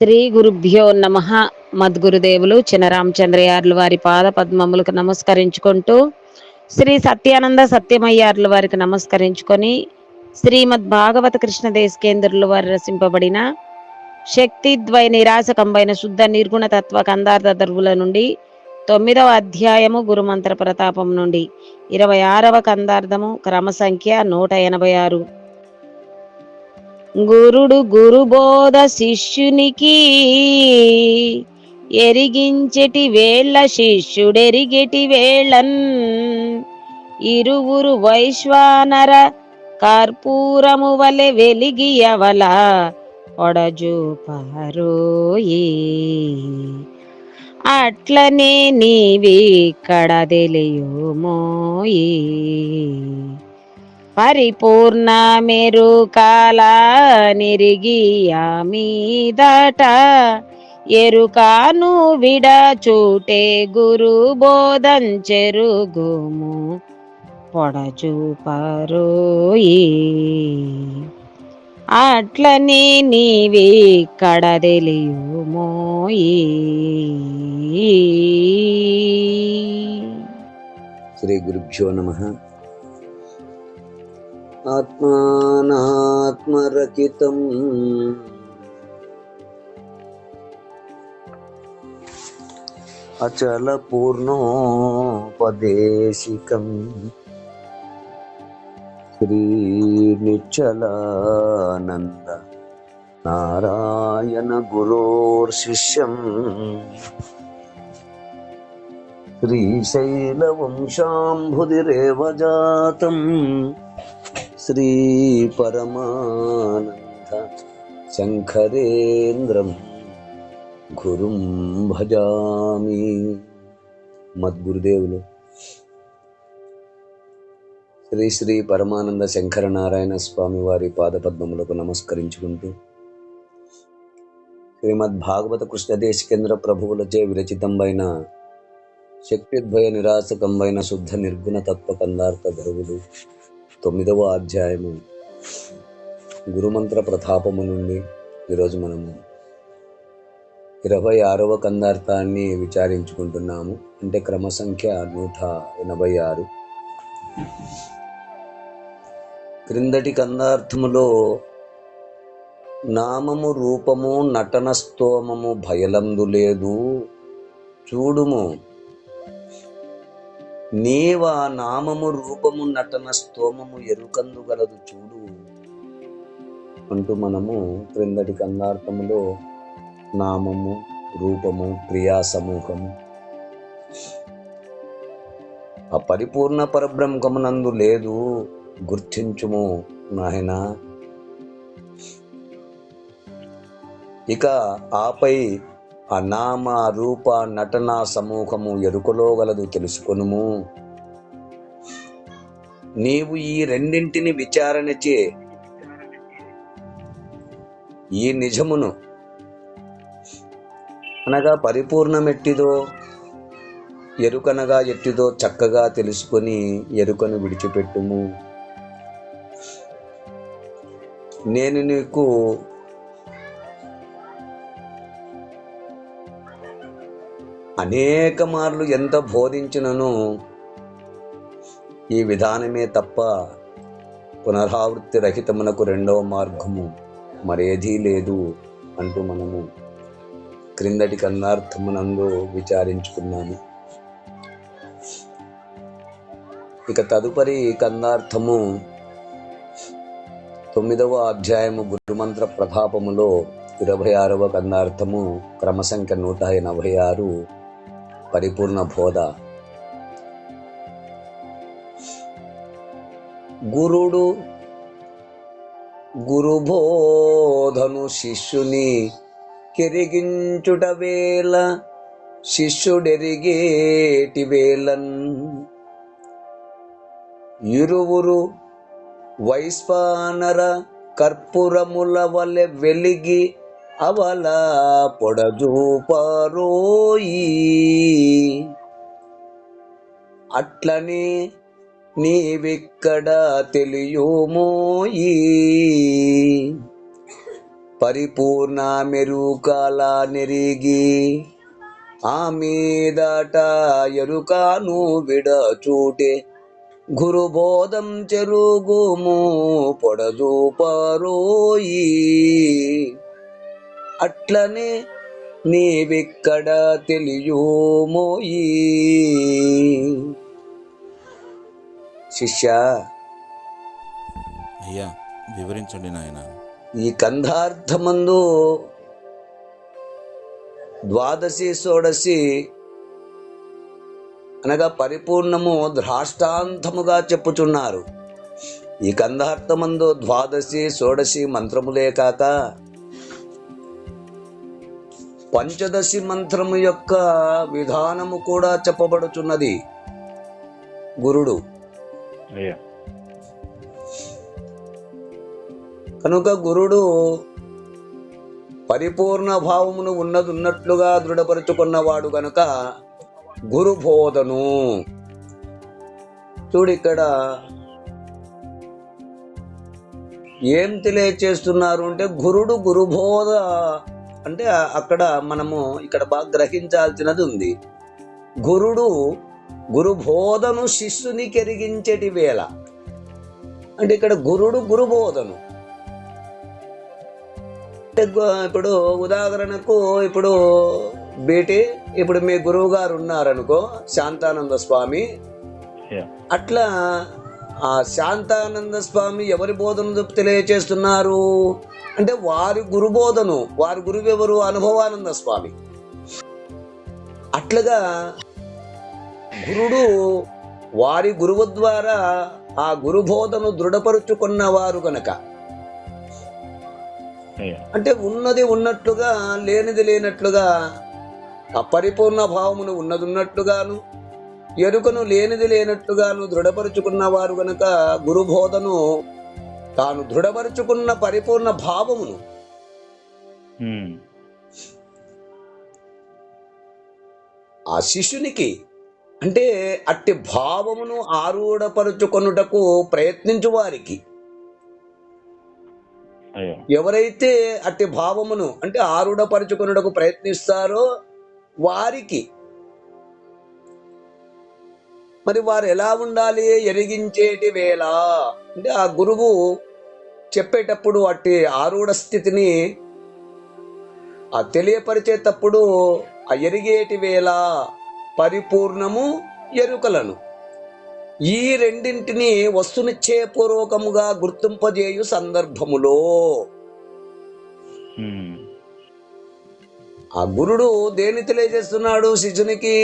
శ్రీ గురుభ్యో నమ. మద్గురుదేవులు చినరామచంద్రయార్ల వారి పాద పద్మములకు నమస్కరించుకుంటూ, శ్రీ సత్యానంద సత్యమయ్యార్ల వారికి నమస్కరించుకొని, శ్రీమద్ భాగవత కృష్ణ దేశకేంద్రుల వారి రచింపబడిన శక్తిద్వయ నిరాశకంబైన శుద్ధ నిర్గుణ తత్వ కందార్థ దర్వుల నుండి 9వ అధ్యాయము గురుమంత్ర ప్రతాపం నుండి 26వ కందార్థము క్రమ సంఖ్య 186. గురుడు గురుబోధ శిష్యునికి ఎరిగించెటి వేళ శిష్యుడెరిగెటి వేళన్ ఇరువురు వైశ్వానర కర్పూరము వలె వెలిగియవల ఒడజూపారోయి. అట్లనే నీవిక్కడ తెలియుమోయి. పరిపూర్ణ మెరుకాల నిరిగియ మీదట ఎరుకాను విడచూటే గురు బోధంచెరుగుము పొడచూపరోయి. అట్లనే నీవిక్కడ తెలియుమోయి. శ్రీ గురుభ్యో నమః. ఆత్మానాత్మరకితం అచల పూర్ణోపదేశికం శ్రీ నిశ్చలానంద నారాయణ గురోర్శిష్యం శ్రీశైలవంశాంభుదిరేవ జాతం శ్రీ పరమానంద శంకరేంద్రం గురుం భజామి. మద్గురుదేవులు శ్రీ శ్రీ పరమానంద శంకర నారాయణ స్వామి వారి పాదపద్మములకు నమస్కరించుకుంటూ, శ్రీమద్ భాగవత కృష్ణ దేశకేంద్ర ప్రభువులచే విరచితంబైన శక్తిద్వయ నిరాశకంబైన శుద్ధ నిర్గుణ తత్వ కందార్థ దరువులు 9వ అధ్యాయము గురుమంత్ర ప్రతాపము నుండి ఈరోజు మనము 26వ కందార్థాన్ని విచారించుకుంటున్నాము. అంటే క్రమ సంఖ్య 186. క్రిందటి కందార్థములో నామము రూపము నటన స్తోమము భయలందు లేదు చూడుము, నీవా నామము రూపము నటన స్తోమము ఎరుకందు గలదు చూడు అంటూ మనము క్రిందటి కందార్థములో నామము రూపము క్రియా సమూహము అపరిపూర్ణ పరబ్రహ్మమునందు లేదు గుర్తించుము నాయన. ఇక ఆపై ఆ నామ రూప నటనా సమూహము ఎరుకలో గలదు తెలుసుకొనుము. నీవు ఈ రెండింటిని విచారణచే ఈ నిజమును అనగా పరిపూర్ణమెట్టిదో ఎరుకనగా ఎట్టిదో చక్కగా తెలుసుకొని ఎరుకను విడిచిపెట్టుము. నేను నీకు అనేక మార్లు ఎంత బోధించినను ఈ విధానమే తప్ప పునరావృత్తి రహితమునకు రెండవ మార్గము మరేదీ లేదు అంటూ మనము క్రిందటి కందార్థమునందు విచారించుకున్నాము. ఇక తదుపరి కందార్థము 9వ అధ్యాయము గురుమంత్ర ప్రతాపములో 26వ కందార్థము క్రమ సంఖ్య 186 పరిపూర్ణ బోధ. గురుడు గురుబోధను శిష్యుని కెరిగించుట వేళ శిష్యుడెరిగేటి వేళన్ ఇరువురు వైశ్వానర కర్పూరముల వలె వెలిగి అవల పొడజూపారోయి. అట్లనే నీవిక్కడ తెలియుమోయి. పరిపూర్ణ మెరుకాల నెరిగి ఆ మీదట ఎరుకాను విడచూటే గురుబోధం చెరుగుము పొడదూపరోయి అట్లనే నీవిక్కడ తెలియుమోయి. శిష్య, అయ్యా వివరించండి నాయన. ఈ కందార్థమందు ద్వాదశి షోడశి అనగా పరిపూర్ణము ద్రాష్టాంతముగా చెప్పుచున్నారు. ఈ కందార్థమందు ద్వాదశి షోడశి మంత్రములే కాక పంచదశి మంత్రము యొక్క విధానము కూడా చెప్పబడుచున్నది. గురుడు కనుక గురుడు పరిపూర్ణ భావమును ఉన్నట్లుగా దృఢపరుచుకున్నవాడు గనుక గురు బోధను. చూడు, ఇక్కడ ఏం తెలియచేస్తున్నారు అంటే గురుడు గురుబోధ అంటే అక్కడ మనము ఇక్కడ బాగా గ్రహించాల్సినది ఉంది. గురుడు గురుబోధను శిష్యునికి ఎరిగించేటి వేళ అంటే ఇక్కడ గురుడు గురుబోధను అంటే ఇప్పుడు ఉదాహరణకు ఇప్పుడు ఇప్పుడు మీ గురువు గారు ఉన్నారనుకో, శాంతానంద స్వామి. అట్లా ఆ శాంతానంద స్వామి ఎవరి బోధన తెలియచేస్తున్నారు అంటే వారి గురుబోధను. వారి గురువు ఎవరు? అనుభవానంద స్వామి. అట్లుగా గురుడు వారి గురువు ద్వారా ఆ గురుబోధను దృఢపరుచుకున్నవారు కనుక అంటే ఉన్నది ఉన్నట్లుగా లేనిది లేనట్లుగా, అపరిపూర్ణ భావమును ఉన్నది ఉన్నట్లుగాను ఎరుకను లేనిది లేనట్లుగాను దృఢపరుచుకున్నవారు గనక గురుబోధను తాను దృఢపరుచుకున్న పరిపూర్ణ భావమును ఆ శిష్యునికి అంటే అట్టి భావమును ఆరూఢపరుచుకొనుటకు ప్రయత్నించు వారికి, ఎవరైతే అట్టి భావమును అంటే ఆరూఢపరుచుకొనుటకు ప్రయత్నిస్తారో వారికి మరి వారు ఎలా ఉండాలి? ఎరిగించేటి వేళ అంటే ఆ గురువు చెప్పేటప్పుడు అట్టి ఆరూఢ స్థితిని ఆ తెలియపరిచేటప్పుడు ఆ ఎరిగేటి వేళ పరిపూర్ణము ఎరుకలను ఈ రెండింటిని వస్తునిశ్చయపూర్వకముగా గుర్తింపజేయు సందర్భములో ఆ గురుడు దేని తెలియజేస్తున్నాడు శిష్యునికి?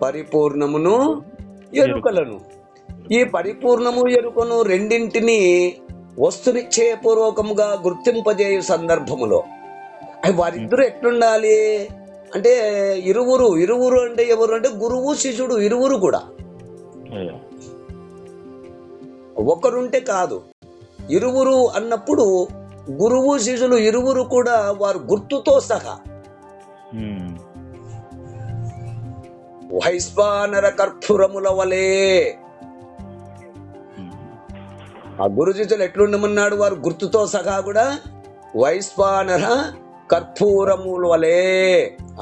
పరిపూర్ణమును ఎరుకలను. ఈ పరిపూర్ణము ఎరుకను రెండింటిని వస్తునిశ్చయపూర్వకముగా గుర్తింపజేయు సందర్భములో వారిద్దరూ ఎట్లుండాలి అంటే ఇరువురు అంటే ఎవరు అంటే గురువు శిష్యుడు ఇరువురు కూడా ఒకరుంటే కాదు. ఇరువురు అన్నప్పుడు గురువు శిష్యులు ఇరువురు కూడా వారు గుర్తుతో సహా వైశ్వానర కర్పూరముల వలె ఆ గురు శిష్యులు ఎట్లుండమన్నాడు? వారు గుర్తుతో సహా కూడా వైశ్వానర కర్పూరముల వలె,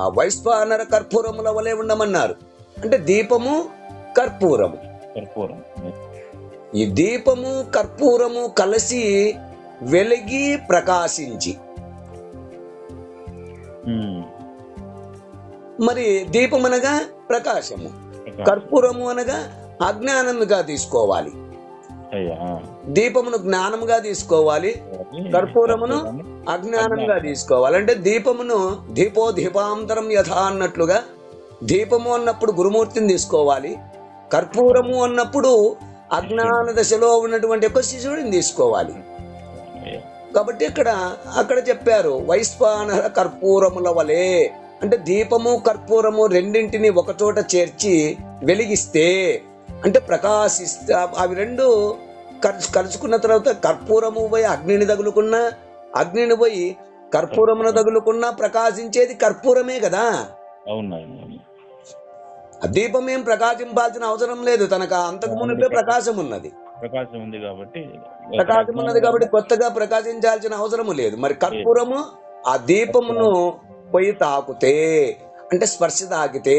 ఆ వైశ్వానర కర్పూరముల వలె ఉండమన్నారు. అంటే దీపము కర్పూరము, ఈ దీపము కర్పూరము కలిసి వెలిగి ప్రకాశించి, మరి దీపం అనగా ప్రకాశము, కర్పూరము అనగా అజ్ఞానముగా తీసుకోవాలి. దీపమును జ్ఞానముగా తీసుకోవాలి, కర్పూరమును అజ్ఞానంగా తీసుకోవాలి. అంటే దీపమును దీపో దీపాంతరం యథా అన్నట్లుగా దీపము అన్నప్పుడు గురుమూర్తిని తీసుకోవాలి, కర్పూరము అన్నప్పుడు అజ్ఞాన దశలో ఉన్నటువంటి ఒక శిశువుని తీసుకోవాలి. కాబట్టి అక్కడ చెప్పారు వైశ్వానర కర్పూరముల వలె అంటే దీపము కర్పూరము రెండింటిని ఒకచోట చేర్చి వెలిగిస్తే అంటే ప్రకాశిస్తే అవి రెండు కలుసుకున్న తర్వాత కర్పూరము పోయి అగ్నిని తగులుకున్నా, అగ్నిని పోయి కర్పూరమును తగులుకున్నా ప్రకాశించేది కర్పూరమే కదా. ఆ దీపం ఏం ప్రకాశింపాల్సిన అవసరం లేదు, తనకు అంతకు మునిపే ప్రకాశం ఉన్నది. ప్రకాశం ఉంది కాబట్టి ప్రకాశం ఉన్నది కాబట్టి కొత్తగా ప్రకాశించాల్సిన అవసరము లేదు. మరి కర్పూరము ఆ దీపమును పోయి తాకుతే అంటే స్పర్శ తాకితే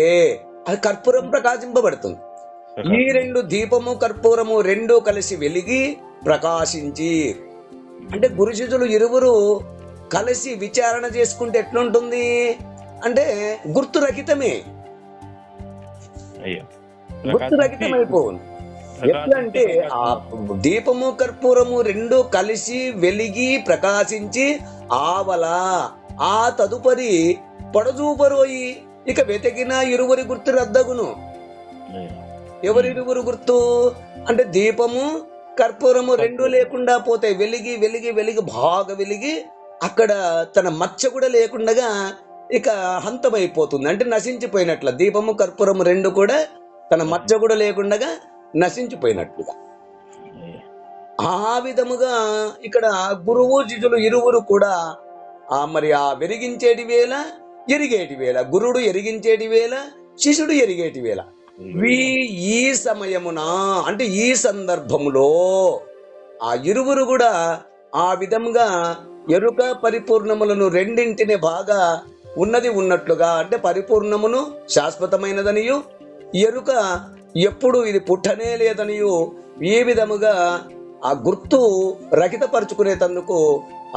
అది కర్పూరం ప్రకాశింపబడుతుంది. ఈ రెండు దీపము కర్పూరము రెండు కలిసి వెలిగి ప్రకాశించి అంటే గురు శిష్యులు ఇరువురు కలిసి విచారణ చేసుకుంటే ఎట్లుంటుంది అంటే గుర్తురహితమే, గుర్తురహితమైపోతుంది. ఎట్లంటే ఆ దీపము కర్పూరము రెండు కలిసి వెలిగి ప్రకాశించి ఆవల ఆ తదుపరి పొడజూపరోయి ఇక వెతికిన ఇరువురి గుర్తు రద్దగును. ఎవరిరువురు గుర్తు అంటే దీపము కర్పూరము రెండు లేకుండా పోతే వెలిగి వెలిగి వెలిగి బాగా వెలిగి అక్కడ తన మచ్చ కూడా లేకుండా ఇక హంతమైపోతుంది, అంటే నశించిపోయినట్ల. దీపము కర్పూరము రెండు కూడా తన మచ్చ కూడా లేకుండా నశించిపోయినట్లుగా. ఆ విధముగా ఇక్కడ గురువు శిష్యులు ఇరువురు కూడా మరి ఆ వెలిగించేటి వేళ ఎరిగేటి వేళ, గురుడు ఎరిగించేటి వేళ శిష్యుడు ఎరిగేటి వేళ, ఈ సమయమున అంటే ఈ సందర్భములో ఆ ఇరువురు కూడా ఆ విధంగా ఎరుక పరిపూర్ణములను రెండింటిని బాగా ఉన్నది ఉన్నట్లుగా అంటే పరిపూర్ణమును శాశ్వతమైనదనియు ఎరుక ఎప్పుడు ఇది పుట్టనే లేదనియు ఈ విధముగా ఆ గుర్తు రహితపరుచుకునేటందుకు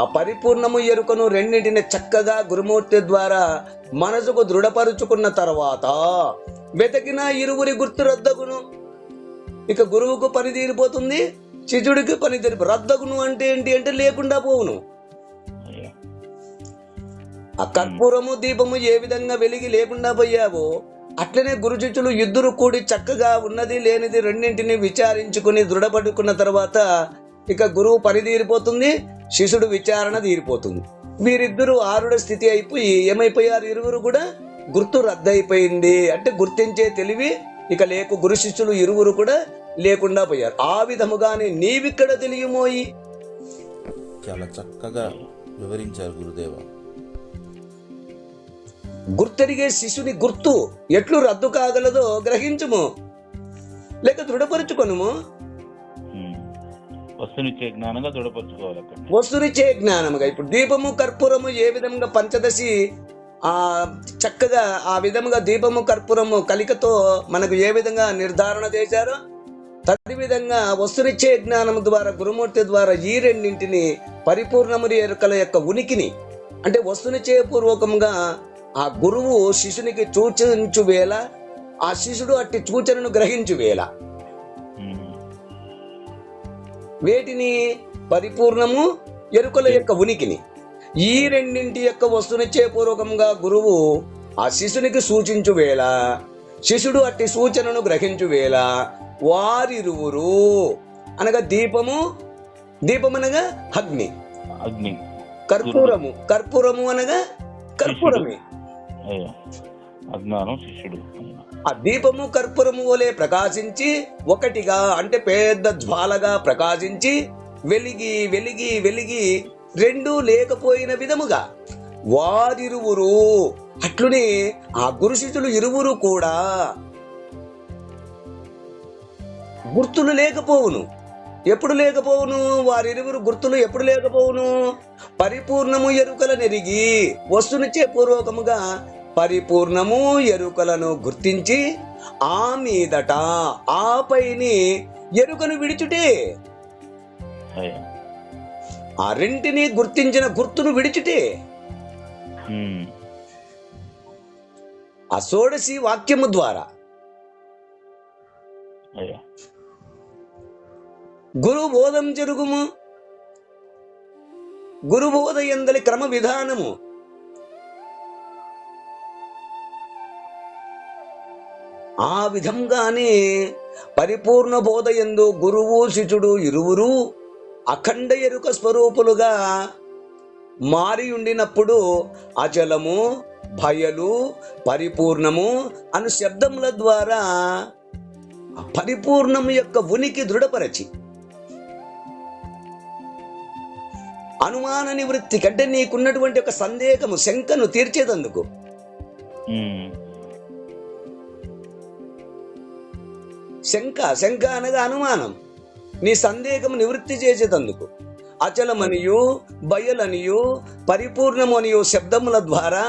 ఆ పరిపూర్ణము ఎరుకను రెండింటిని చక్కగా గురుమూర్తి ద్వారా మనసుకు దృఢపరుచుకున్న తర్వాత వెతకిన ఇరువురి గుర్తు రద్దగును. ఇక గురువుకు పని తీరిపోతుంది, శిష్యుడికి పని తీరిపో. రద్దగును అంటే ఏంటి అంటే లేకుండా పోవును. ఆ కర్పూరము దీపము ఏ విధంగా వెలిగి లేకుండా పోయావో అట్లనే గురు శిష్యులు ఇద్దరు కూడి చక్కగా ఉన్నది లేనిది రెండింటిని విచారించుకుని దృఢపడుకున్న తర్వాత ఇక గురువు పని తీరిపోతుంది, శిష్యుడు విచారణ తీరిపోతుంది. వీరిద్దరూ ఆరుడ స్థితి అయిపోయి ఏమైపోయారు, ఇరువురు కూడా గుర్తు రద్దయిపోయింది. అంటే గుర్తించే తెలివి ఇక లేకు, గురు శిష్యులు ఇరువురు కూడా లేకుండా పోయారు. ఆ విధముగానే నీవిక్కడ తెలియమోయి. చాలా చక్కగా వివరించారు గురుదేవ. గుర్తెరిగే శిష్యుని గుర్తు ఎట్లు రద్దు కాగలదో గ్రహించుము, లేక దృఢపరుచుకొనుము. వస్తునిచ్చే జ్ఞానంగా దృఢపరచుకోవాలి. వస్తునిచ్చే జ్ఞానముగా ఇప్పుడు దీపము కర్పూరము ఏ విధంగా పంచదశి చక్కగా ఆ విధముగా దీపము కర్పూరము కలికతో మనకు ఏ విధంగా నిర్ధారణ చేశారో తది విధంగా వస్తునిచ్చే జ్ఞానము ద్వారా గురుమూర్తి ద్వారా ఈ రెండింటిని పరిపూర్ణమురి ఎరుకల యొక్క ఉనికిని అంటే వస్తునిచ్చే పూర్వకంగా ఆ గురువు శిష్యునికి సూచించు వేళ ఆ శిష్యుడు అట్టి సూచనను గ్రహించు వేళ వేటిని పరిపూర్ణము ఎరుకల యొక్క ఉనికిని ఈ రెండింటి యొక్క వస్తునిచ్చే పూర్వకంగా గురువు ఆ శిష్యునికి సూచించు వేళ శిష్యుడు అట్టి సూచనను గ్రహించు వేళ వారిరువురు అనగా దీపమనగా అగ్ని, కర్పూరము అనగా కర్పూరమే, అజ్ఞానం శిష్యుడు. ఆ దీపము కర్పూరము వలె ప్రకాశించి ఒకటిగా అంటే పెద్ద జ్వాలగా ప్రకాశించి వెలిగి వెలిగి వెలిగి రెండు లేకపోయిన విధముగా వారిరువురు అట్లునే ఆ గురు శిష్యులు ఇరువురు కూడా గుర్తులు లేకపోవును. ఎప్పుడు లేకపోవును వారిరువురు గుర్తులు ఎప్పుడు లేకపోవును? పరిపూర్ణము ఎరుకల నెరిగి వస్తునిచ్చే పూర్వకముగా పరిపూర్ణము ఎరుకలను గుర్తించి ఆ మీదట ఆ పైని ఎరుకను విడిచుటే, ఆ రెంటిని గుర్తించిన గుర్తును విడిచుటే ఆ షోడశి వాక్యము ద్వారా గురుబోధం జరుగుము. గురుబోధ ఎందలి క్రమ విధానము ఆ విధంగానే పరిపూర్ణ బోధ యందు గురువు శిష్యుడు ఇరువురు అఖండ ఎరుక స్వరూపులుగా మారి ఉండినప్పుడు అచలము భయలు పరిపూర్ణము అను శబ్దముల ద్వారా పరిపూర్ణము యొక్క ఉనికి దృఢపరచి అనుమాన నివృత్తి కంటే నీకున్నటువంటి ఒక సందేహము శంకను తీర్చేదందుకు శంక అనగా అనుమానం, నీ సందేహం నివృత్తి చేసేటందుకు. అచలమనియు బయలనియు పరిపూర్ణము అనియు శబ్దముల ద్వారా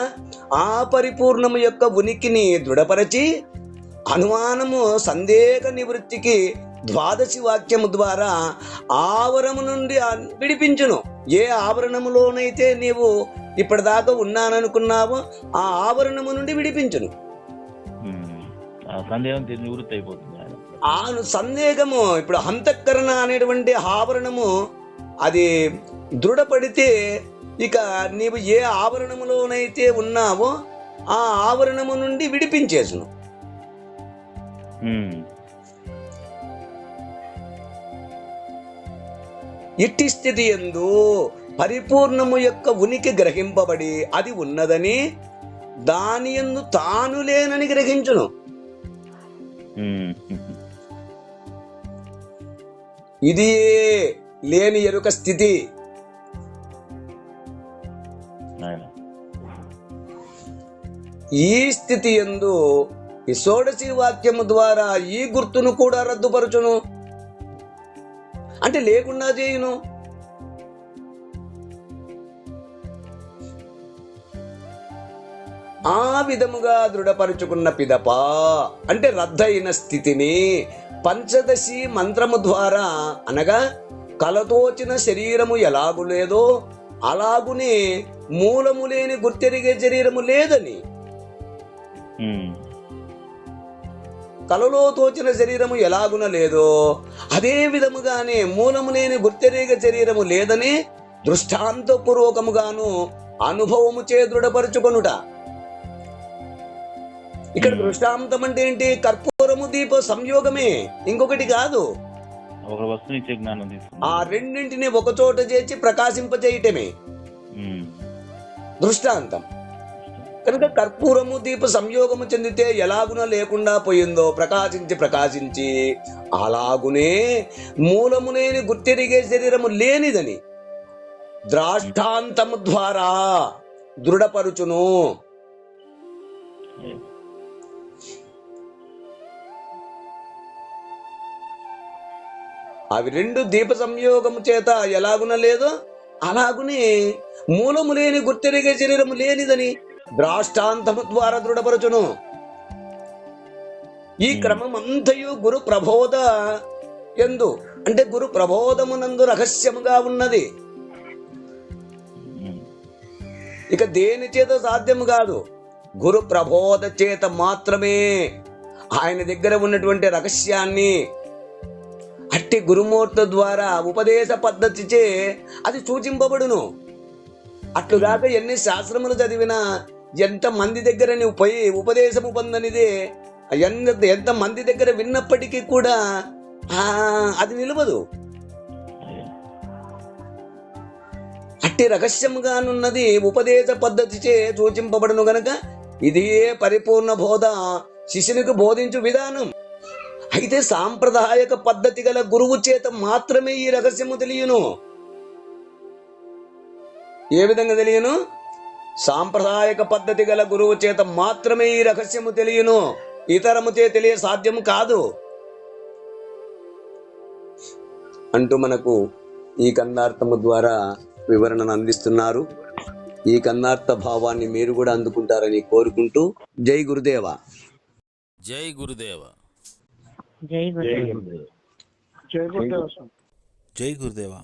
ఆ పరిపూర్ణము యొక్క ఉనికిని దృఢపరచి అనుమానము సందేహ నివృత్తికి ద్వాదశి వాక్యము ద్వారా ఆవరణము నుండి విడిపించును. ఏ ఆవరణములోనైతే నీవు ఇప్పటిదాకా ఉన్నాననుకున్నావో ఆ ఆవరణము నుండి విడిపించును. సందేహం నివృత్తి అయిపోతుంది. ఆ సందేహము ఇప్పుడు అంతఃకరణ అనేటువంటి ఆవరణము అది దృఢపడితే ఇక నీవు ఏ ఆవరణములోనైతే ఉన్నావో ఆ ఆవరణము నుండి విడిపించేసును. ఇట్టి స్థితి యందు పరిపూర్ణము యొక్క ఉనికి గ్రహింపబడి అది ఉన్నదని దాని యందు తాను లేనని గ్రహించును. ఇది లేని ఎరుక స్థితి. ఈ స్థితి యందు ఈ షోడశి వాక్యము ద్వారా ఈ గుర్తును కూడా రద్దుపరచును, అంటే లేకుండా చేయును. ఆ విధముగా దృఢపరుచుకున్న పిదప అంటే రద్దయిన స్థితిని పంచదశి మంత్రము ద్వారా అనగా కలతోచిన శరీరము ఎలాగు లేదో అలాగునే మూలము లేని గుర్తెరిగే శరీరము లేదని, కలలో తోచిన శరీరము ఎలాగున లేదో అదే విధముగానే మూలము లేని గుర్తెరిగే శరీరము లేదని దృష్టాంతపూర్వకముగాను అనుభవము చే దృఢపరుచుకొనుట. ఇక్కడ దృష్టాంతం అంటే ఏంటి? కర్పూరము దీప సంయోగమే, ఇంకొకటి కాదు. ఆ రెండింటిని ఒక చోట చేర్చి ప్రకాశింపచేయటమే దృష్టాంతం. కనుక కర్పూరము దీప సంయోగము చెందితే ఎలాగున లేకుండా పోయిందో ప్రకాశించి అలాగునే మూలము లేని గుర్తెరిగే శరీరము లేనిదని ద్రాష్టాంతము ద్వారా దృఢపరుచును. అవి రెండు దీప సంయోగము చేత ఎలాగున లేదో అలాగునే మూలము లేని గుర్తెరిగే శరీరము లేనిదని ద్రాష్టాంతము ద్వారా దృఢపరచును. ఈ క్రమమంతయు గురు ప్రబోధ యందు అంటే గురు ప్రబోధమునందు రహస్యముగా ఉన్నది. ఇక దేని చేత సాధ్యము కాదు, గురు ప్రబోధ చేత మాత్రమే ఆయన దగ్గర ఉన్నటువంటి రహస్యాన్ని అట్టి గురుమూర్తి ద్వారా ఉపదేశ పద్ధతిచే అది సూచింపబడును. అట్లుగాక ఎన్ని శాస్త్రములు చదివినా ఎంత మంది దగ్గర నువ్వు పోయి ఉపదేశము పొందనిదే ఎంత మంది దగ్గర విన్నప్పటికీ కూడా అది నిలవదు. అట్టి రహస్యముగానున్నది ఉపదేశ పద్ధతిచే సూచింపబడును గనక ఇదే పరిపూర్ణ బోధ శిష్యునికి బోధించు విధానం. అయితే సాంప్రదాయక పద్ధతి గల గురువు చేత మాత్రమే ఈ రహస్యము తెలియను. ఏ విధంగా తెలియను? సాంప్రదాయక పద్ధతి గల గురువు చేత మాత్రమే ఈ రహస్యము తెలియను, ఇతరము చే తెలియ సాధ్యము కాదు అంటూ మనకు ఈ కన్నార్థము ద్వారా వివరణను అందిస్తున్నారు. ఈ కన్నార్థ భావాన్ని మీరు కూడా అందుకుంటారని కోరుకుంటూ జై గురుదేవ. జై గురుదేవ. జై గురుదేవ. జై గురుదేవ.